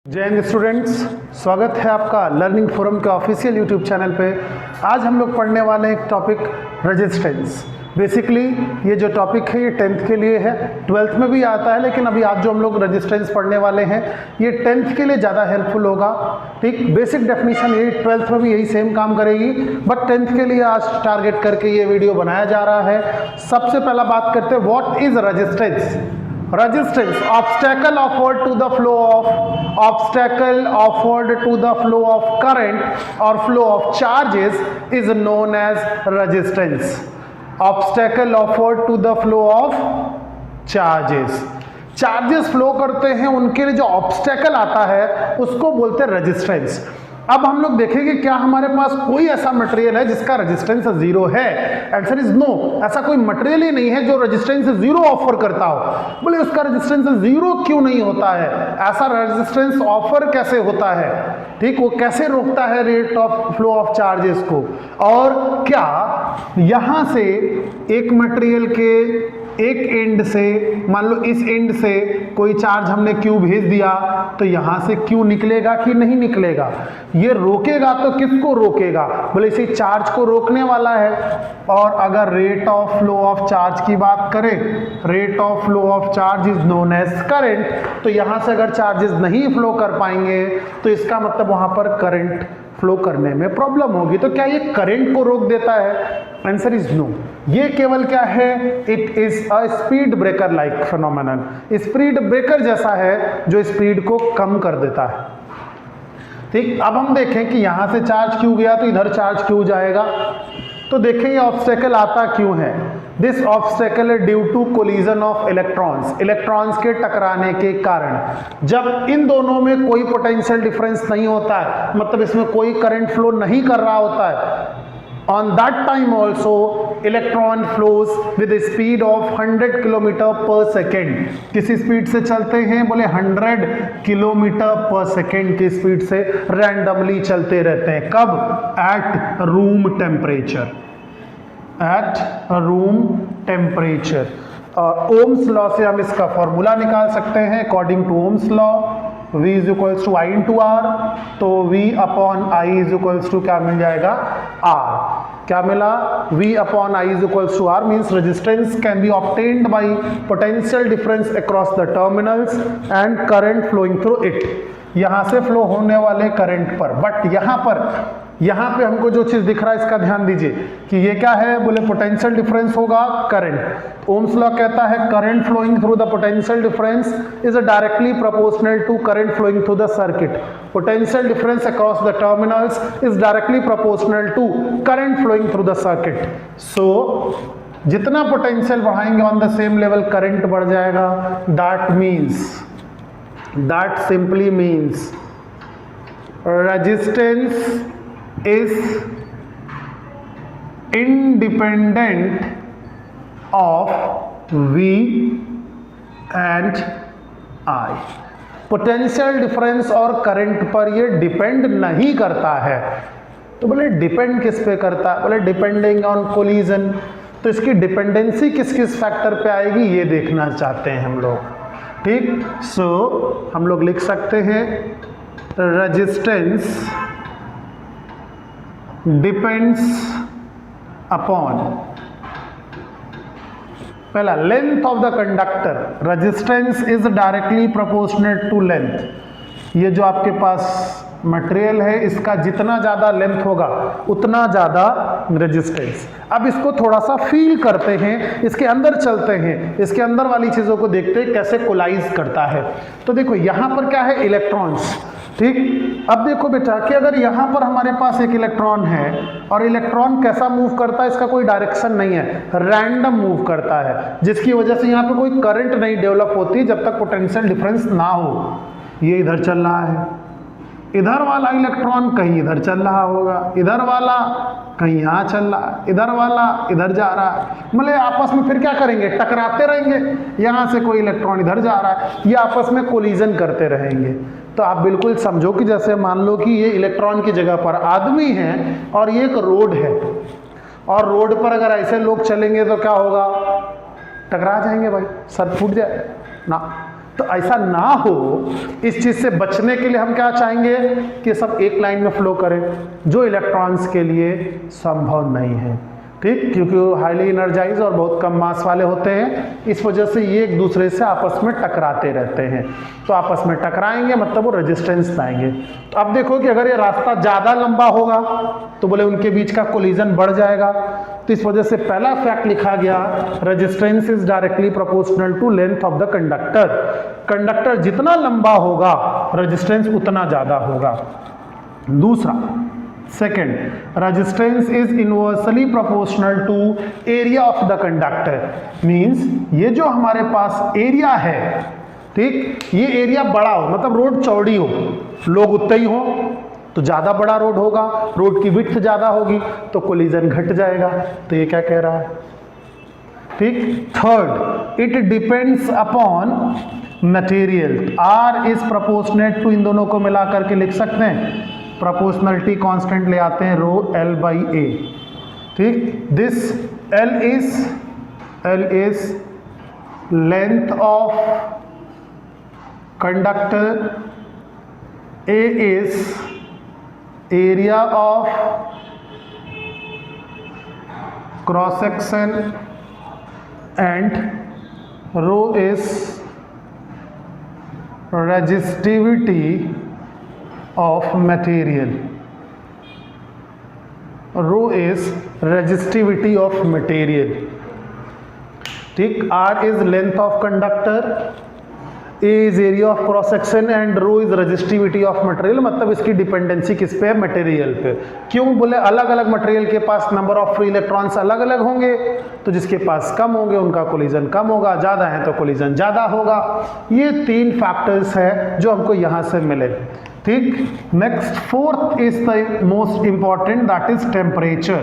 जय हिंद स्टूडेंट्स, स्वागत है आपका लर्निंग फोरम के ऑफिशियल यूट्यूब चैनल पे। आज हम लोग पढ़ने वाले हैं एक टॉपिक रेजिस्टेंस। बेसिकली ये जो टॉपिक है ये 10th के लिए है, 12th में भी आता है, लेकिन अभी आज जो हम लोग रेजिस्टेंस पढ़ने वाले हैं ये 10th के लिए ज़्यादा हेल्पफुल होगा। ठीक, बेसिक डेफिनेशन ये 12th में भी यही सेम काम करेगी, बट 10th के लिए आज टारगेट करके ये वीडियो बनाया जा रहा है। सबसे पहला बात करते हैं, what is resistance. Resistance, obstacle offered to the flow of current or flow of charges is known as resistance. Obstacle offered to the flow of charges. Charges flow करते हैं, उनके लिए जो ऑब्स्टेकल आता है उसको बोलते हैं रेजिस्टेंस। अब हम लोग देखेंगे क्या हमारे पास कोई ऐसा मटेरियल है जिसका रेजिस्टेंस जीरो है। आंसर इज नो, ऐसा कोई मटेरियल ही नहीं है जो रेजिस्टेंस जीरो ऑफर करता हो। बोले उसका रेजिस्टेंस जीरो क्यों नहीं होता है, ऐसा रेजिस्टेंस ऑफर कैसे होता है। ठीक, वो कैसे रोकता है rate of flow of charges को। और क्या यहां से एक मटेरियल के एक एंड से, मान लो इस एंड से कोई चार्ज हमने क्यू भेज दिया तो यहां से क्यू निकलेगा कि नहीं निकलेगा। ये रोकेगा तो किसको रोकेगा, बोले इसी चार्ज को रोकने वाला है। और अगर rate of flow of charge की बात करें, rate of flow of charge is known as current, तो यहां से अगर चार्जेस नहीं फ्लो कर पाएंगे तो इसका मतलब वहां पर करंट फ्लो करने में प्रॉब्लम होगी। तो क्या ये करंट को रोक देता है? Answer is no. ये केवल क्या है, it is a speed breaker like phenomenon. Speed breaker जैसा है जो स्पीड को कम कर देता है। ठीक, अब हम देखें कि यहां से चार्ज क्यों गया तो इधर चार्ज क्यों जाएगा। तो देखें ये ऑब्स्टेकल आता क्यों है। This obstacle is due to collision of electrons, electrons के टकराने के कारण। जब इन दोनों में कोई पोटेंशियल डिफरेंस नहीं होता है, मतलब इसमें कोई करंट फ्लो नहीं कर रहा होता है, on that time also electron flows with a speed of 100 kilometre पर सेकेंड। किसी स्पीड से चलते हैं, बोले 100 किलोमीटर पर सेकेंड की स्पीड से रैंडमली चलते रहते हैं। कब? At room temperature, at room temperature. Ohm's law से हम इसका फॉर्मूला निकाल सकते हैं। According to Ohm's law V is equals to I into R, तो V upon I is equals to क्या मिल जाएगा, R। क्या मिला? V upon I is equals to R means resistance can be obtained by potential difference across the terminals and current flowing through it. यहां से flow होने वाले current पर। बट यहां पे हमको जो चीज दिख रहा है इसका ध्यान दीजिए कि ये क्या है, बोले पोटेंशियल डिफरेंस होगा करंट। ओम्स लॉ कहता है current flowing through the potential difference is directly proportional to current flowing through the circuit. Potential difference across the terminals is directly proportional to current flowing through the circuit. So जितना potential बढ़ाएंगे on the same level current बढ़ जाएगा। that simply means resistance is independent of V and I। Potential difference और current पर ये depend नहीं करता है। तो बोले डिपेंड किस पे करता है, बोले डिपेंडिंग ऑन कोलिजन। तो इसकी डिपेंडेंसी किस किस फैक्टर पे आएगी ये देखना चाहते हैं हम लोग। ठीक, सो हम लोग लिख सकते हैं रेजिस्टेंस डिपेंड्स अपॉन, पहला length of the conductor. Resistance is directly proportional to length. ये जो आपके पास मटेरियल है इसका जितना ज़्यादा लेंथ होगा उतना ज़्यादा रेजिस्टेंस। अब इसको थोड़ा सा फील करते हैं, इसके अंदर चलते हैं, इसके अंदर वाली चीज़ों को देखते हैं कैसे कोलाइज करता है। तो देखो यहाँ पर क्या है, इलेक्ट्रॉन्स। ठीक, अब देखो बेटा कि अगर यहाँ पर हमारे पास एक इलेक्ट्रॉन है और इलेक्ट्रॉन कैसा मूव करता है, इसका कोई डायरेक्शन नहीं है, रैंडम मूव करता है, जिसकी वजह से यहाँ पे कोई करंट नहीं डेवलप होती जब तक पोटेंशियल डिफरेंस ना हो। ये इधर चल रहा है, इधर वाला इलेक्ट्रॉन कहीं इधर चल रहा होगा, इधर वाला कहीं यहाँ चल रहा है, इधर वाला इधर जा रहा है। मतलब आपस में फिर क्या करेंगे, टकराते रहेंगे। यहाँ से कोई इलेक्ट्रॉन इधर जा रहा है, ये आपस में कोलिजन करते रहेंगे। तो आप बिल्कुल समझो कि जैसे मान लो कि ये इलेक्ट्रॉन की जगह पर आदमी हैं और ये एक रोड है, और रोड पर अगर ऐसे लोग चलेंगे तो क्या होगा, टकरा जाएंगे भाई, सर फूट जाए ना। तो ऐसा ना हो, इस चीज से बचने के लिए हम क्या चाहेंगे कि सब एक लाइन में फ्लो करें, जो इलेक्ट्रॉन्स के लिए संभव नहीं है, ठीक, क्योंकि वो हाईली एनर्जाइज और बहुत कम मास वाले होते हैं, इस वजह से ये एक दूसरे से आपस में टकराते रहते हैं। तो आपस में टकराएंगे मतलब वो रेजिस्टेंस पाएंगे। तो अब देखो कि अगर ये रास्ता ज़्यादा लंबा होगा तो बोले उनके बीच का कोलिजन बढ़ जाएगा। तो इस वजह से पहला फैक्ट लिखा गया, resistance is directly proportional to length of the conductor. Conductor जितना लंबा होगा रेजिस्टेंस उतना ज़्यादा होगा। दूसरा, second, resistance is inversely proportional to area of the conductor. Means ये जो हमारे पास एरिया है, ठीक, ये एरिया बड़ा हो मतलब रोड चौड़ी हो, लोग उतने ही हो तो ज़्यादा बड़ा रोड होगा, रोड की विड्थ ज़्यादा होगी तो कोलिजन घट जाएगा। तो ये क्या कह रहा है, ठीक। Third, it depends upon material. R is proportionate to, इन दोनों को मिला करके लिख सकते हैं, प्रोपोर्शनलिटी कांस्टेंट ले आते हैं रो एल बाई ए, ठीक। This L is length of conductor, A is area of cross section and rho is resistivity of material. Rho is resistivity of material, ठीक। R is length of conductor, A is area of cross section and rho is resistivity of material। मतलब इसकी dependency किस पे है, material पे। क्यों बोले, अलग अलग मटेरियल के पास नंबर ऑफ फ्री इलेक्ट्रॉन्स अलग अलग होंगे, तो जिसके पास कम होंगे उनका कोलिजन कम होगा, ज़्यादा है तो कोलिजन ज़्यादा होगा। ये तीन फैक्टर्स हैं जो हमको यहाँ से मिले, ठीक। Next, fourth is the most important, that is temperature.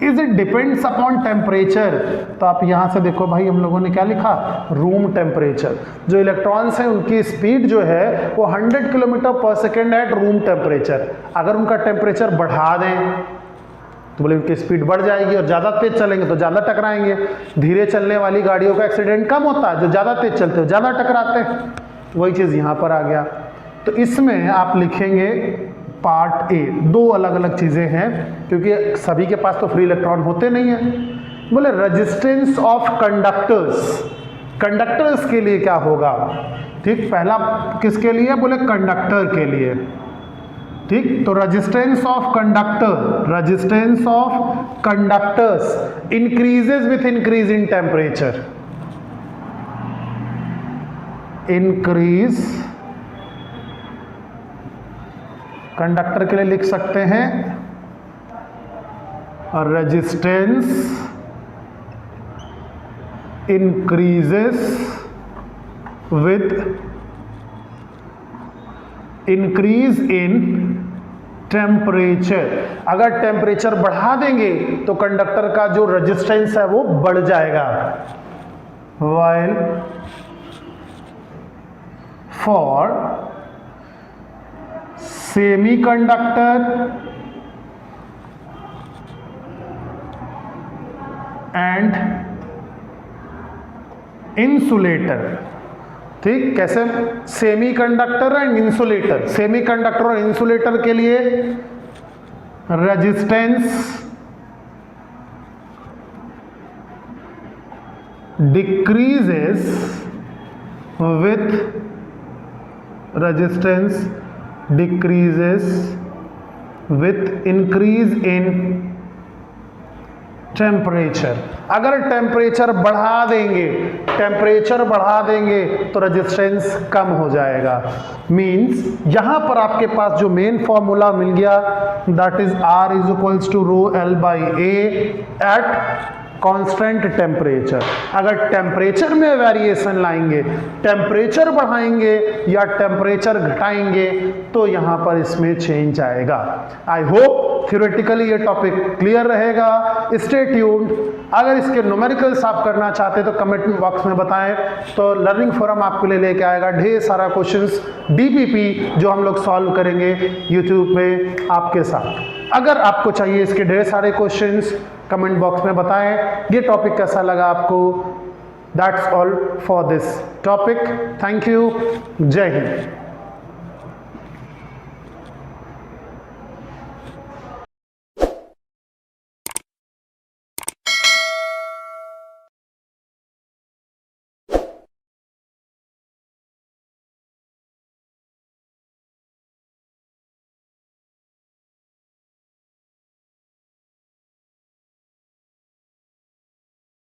Is it depends upon temperature. तो आप यहाँ से देखो भाई, हम लोगों ने क्या लिखा, रूम टेम्परेचर। जो इलेक्ट्रॉन्स हैं उनकी स्पीड जो है वो 100 किलोमीटर पर सेकेंड एट रूम टेम्परेचर। अगर उनका टेम्परेचर बढ़ा दें तो बोले उनकी स्पीड बढ़ जाएगी, और ज़्यादा तेज चलेंगे तो ज़्यादा टकराएंगे। धीरे चलने वाली गाड़ियों का एक्सीडेंट कम होता है, जो ज़्यादा तेज चलते हो ज़्यादा टकराते हैं। वही चीज़ यहाँ पर आ गया। तो इसमें आप लिखेंगे पार्ट ए, दो अलग अलग चीज़ें हैं क्योंकि सभी के पास तो फ्री इलेक्ट्रॉन होते नहीं हैं। बोले रेजिस्टेंस ऑफ कंडक्टर्स, कंडक्टर्स के लिए क्या होगा, ठीक। पहला किसके लिए, बोले कंडक्टर के लिए, ठीक। तो resistance of conductor, resistance of conductors increases with increase in temperature, increase. Conductor के लिए लिख सकते हैं resistance increases with increase in temperature. अगर टेम्परेचर बढ़ा देंगे तो कंडक्टर का जो रेजिस्टेंस है वो बढ़ जाएगा। While for semiconductor and insulator, ठीक। कैसे, सेमीकंडक्टर एंड इंसुलेटर, सेमीकंडक्टर और इंसुलेटर के लिए resistance decreases with resistance decreases with increase in temperature। अगर टेम्परेचर बढ़ा देंगे, टेम्परेचर बढ़ा देंगे तो रेजिस्टेंस कम हो जाएगा। मींस यहां पर आपके पास जो मेन फॉर्मूला मिल गया, that is R is equals to rho L by A at constant temperature. अगर टेम्परेचर में वेरिएशन लाएंगे, टेम्परेचर बढ़ाएंगे या टेम्परेचर घटाएंगे तो यहां पर इसमें चेंज आएगा। आई होप थ्योरेटिकली ये टॉपिक क्लियर रहेगा। Stay tuned. अगर इसके न्यूमेरिकल्स आप करना चाहते हैं तो कमेंट बॉक्स में बताएं, तो लर्निंग फोरम आपके लिए लेके आएगा ढेर सारा क्वेश्चंस डीपीपी जो हम लोग सॉल्व करेंगे यूट्यूब पे आपके साथ। अगर आपको चाहिए इसके ढेर सारे क्वेश्चंस कमेंट बॉक्स में बताएं। ये टॉपिक कैसा लगा आपको, That's all for this topic. Thank you. Jai Hind.